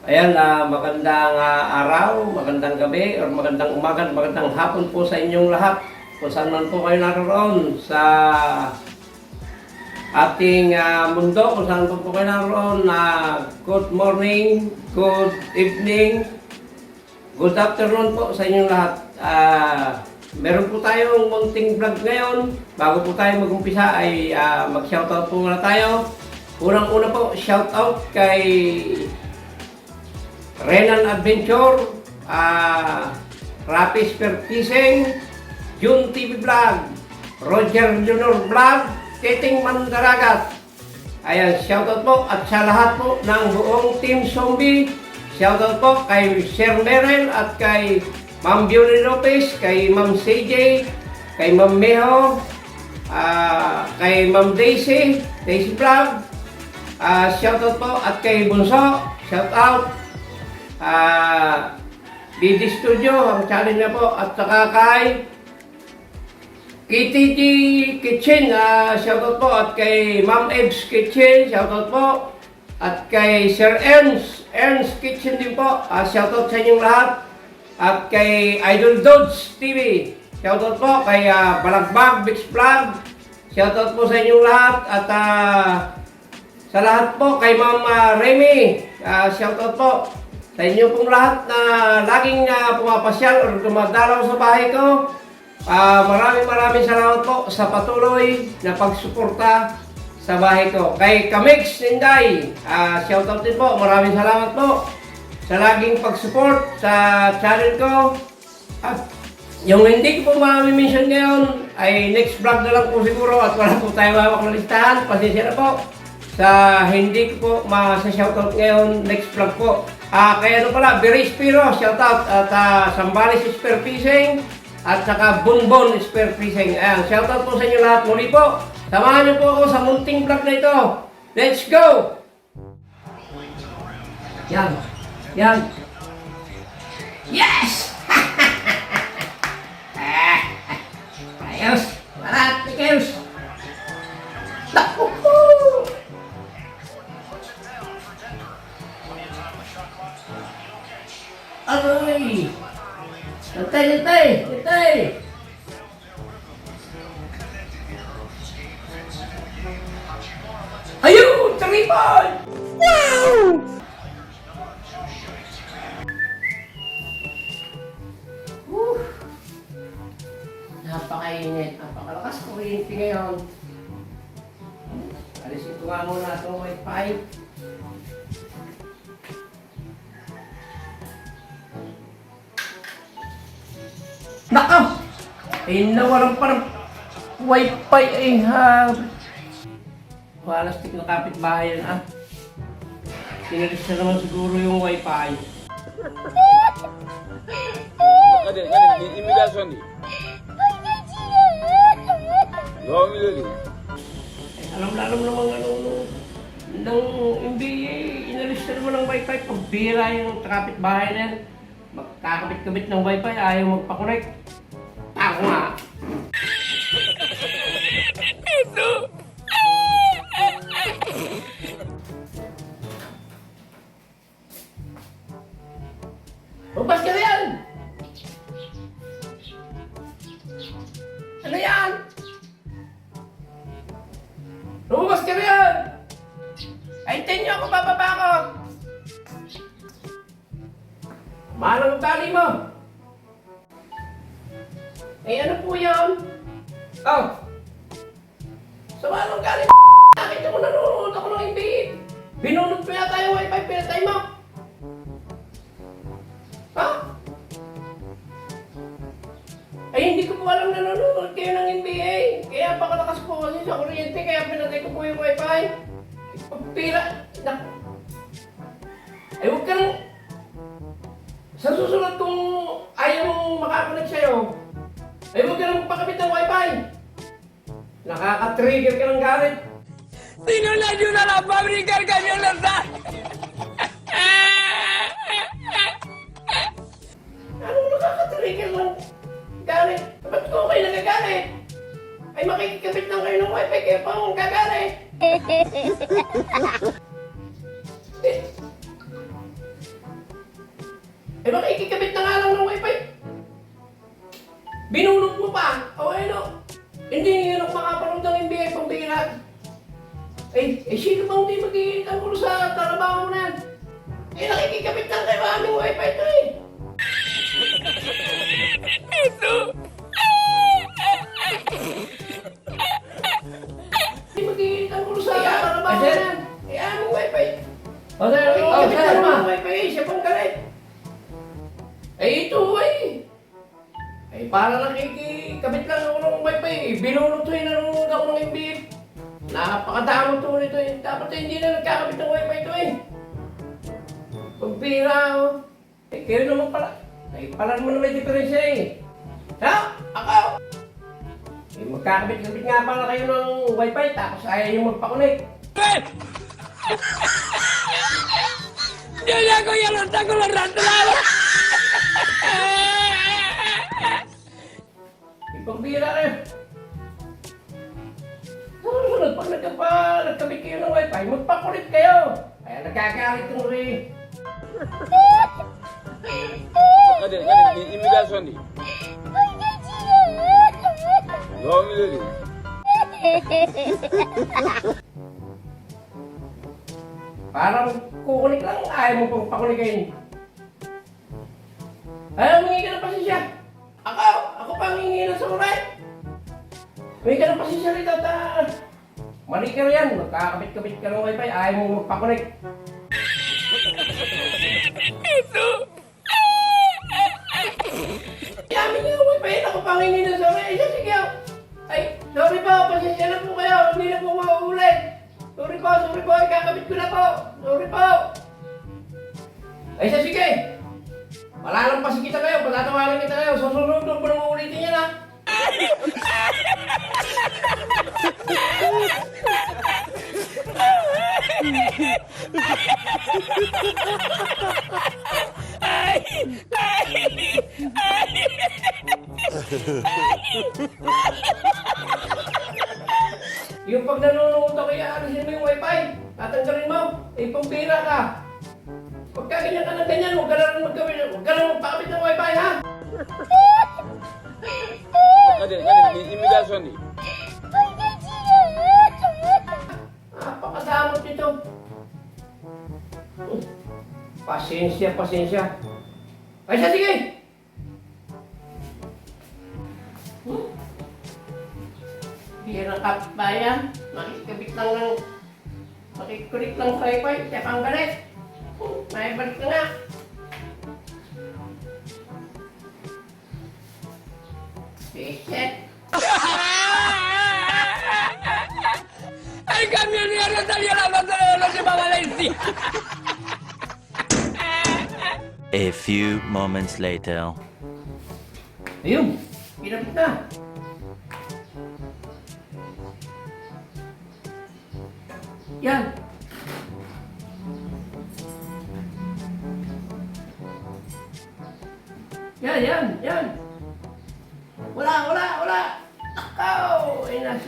Ayan, magandang araw, magandang gabi, or magandang umaga, magandang hapon po sa inyong lahat. Kung saan man po kayo naroon sa ating mundo, kung saan po kayo naroon, good morning, good evening, good afternoon po sa inyong lahat. Meron po tayong munting vlog ngayon. Bago po tayo mag-umpisa ay mag-shoutout po muna tayo. Unang-una po, shoutout kay Renan Adventure, Rapis Pertising, Jun TV Vlog, Roger Junior Vlog, Keting Mandaragat. Ayan, shoutout po at sa lahat po ng buong Team Zombie. Shoutout po kay Sir Merel at kay Ma'am Beauty Lopez, kay Ma'am CJ, kay Ma'am Meho, kay Ma'am Daisy Vlog. Shoutout po at kay Bunso, shoutout. BD Studio, ang channel niya po, at saka kay KTG Kitchen, shoutout po, at kay Ma'am Ebs Kitchen, shoutout po, at kay Sir Ernst Kitchen din po, shoutout sa inyong lahat, at kay Idol Dodge TV, shoutout po, kay Balagbag Bix Vlog, shoutout po sa inyong lahat, at sa lahat po, kay Ma'am Remy, shoutout po sa inyo pong lahat na laging pumapasyal o dumadalaw sa bahay ko. Maraming salamat po sa patuloy na pagsuporta sa bahay ko. Kay Kamix Ninday, shoutout din po. Maraming salamat po sa laging pag-support sa channel ko. At yung hindi ko po ma-mention ngayon ay next vlog na lang po siguro at wala po tayo hawak na listahan. Pasensya na po sa hindi ko po ma-shoutout ngayon next vlog po. Kaya ano pala, Beres Piro, shoutout at Sambales Spear Fishing at saka Bonbon Spear Fishing. Ayan, shoutout po sa inyo lahat. Muli po, samahan niyo po ako sa munting vlog na ito. Let's go! Yan, yan. Yes! Ayos, marat, Nikels. Aroy! Lantay! Ayun! Tripod! Wow! Napakainit. Napakalakas kuryente ngayon. Alisin ko nga muna itong wifi. Naka! Eh, nawalan pa ng wifi eh ha. Walastik na kapitbahay yan Sinalis na naman siguro yung wifi. Kadin, immigration di. Gawin mo din. Alam naman ng MBA, inalis na naman ng wifi. Pagbira yung kapitbahay na yan. Magkakabit-kabit ng wifi, ayaw magpa-connect. Ako nga. Ito! Lumabas ka na yan! Ano yan? Lumabas ka na yan! Kaintin niyo ako, bababa ako! Mahal ang tali mo! Eh, ano po yan? Oh! Sa mahal ang galing nakita mo nanonood ako ng NBA. Binunod mo yata yung wifi, pinatay mo. Ha? Ay, hindi ko po alam nanonood kayo ng NBA. Kaya pakalakas po kasi sa kuryente, kaya pinatay ko po yung wifi. Pagpira. Ay, huwag ka nang... Sa susunod kung ayaw mong makakonect sa'yo, ay huwag ka nang magpakabit ng wifi. Nakaka-trigger ka ng galit. Sino na yun na lang pabrikar kami yung lansa? Anong nakaka-trigger ng galit? Ba't ko kayo nagagalit? Ay makikikabit lang kayo ng wifi kaya pa akong gagalit. Eh, makikikabit na nga lang ng wifi. Binulot mo pa. O ano? Hindi yun ang makapanood ng NBA pambira. Sino bang di magiging sa trabaho mo na yan? Nakikikabit lang kayo aming wifi ito eh. Ito. Hindi magiging sa trabaho mo na yan. Aming wifi. O sir, nakikikabit lang ng wifi eh. Siya pang galit. Ito eh. Para nakikikabit lang ako ng wifi eh. Binulot to eh. Nanonood ako ng NBA. Napakadamo to nito eh. Dapat hindi na nagkakabit ng wifi ito eh. Pagbira ako. Kayo naman pala. Palan mo na may diferensya eh. Ha? Ako? Magkakabit-kabit nga pala kayo ng wifi tapos ayaw yung magpakunik. Diyan ako yan ang tagulan natin lalo. Pagbira kayo. Sunod, pag nagkabit kayo ng wifi, magpakulit kayo. Kaya nagkakalit ng rin. Kadang di immigration di. Gawin nila di. Parang kukunik lang, ayaw mo pang pakunikayin. Ayaw, humingi ka ng pasensya. Ako pa humingi ng samurai. Humingi ka ng pasensya rito at mali ka yan. Magkakabit-kabit ka ng wifi, ayaw mo magpakunik. Ito. Yamin niyo ang wifi, ako pa humingi ng samurai. Sige, ay, sorry po, pasensya na po kayo. Hindi na po mauulit. Sorry po, ikakabit ko na po. Sorry po. Ay, sige. Malalampasin kita kayo, patatawarin kita kayo. Susunod doon, parang uulitin yan ha. Yung pag nanonood ako, iaalisin mo yung wifi. Tatanggalin mo. Pambira ka. Pagka ganyan ka ng ganyan, huwag ka lang magpakabit ng wifi, ha? Kadang di immigration di. Napakadamot nito. Pasensya. Ay, sige! Bira ng kapbayan. Makikulik lang sa wifi. Siya pang galit. May balik na nga. Reset. Ay, cambio ni ano tayo na matulala si Mama Lacey. A few moments later. Ayun, pinapit na. Yan. Yan. Wala. Akaw! Ay, nasa...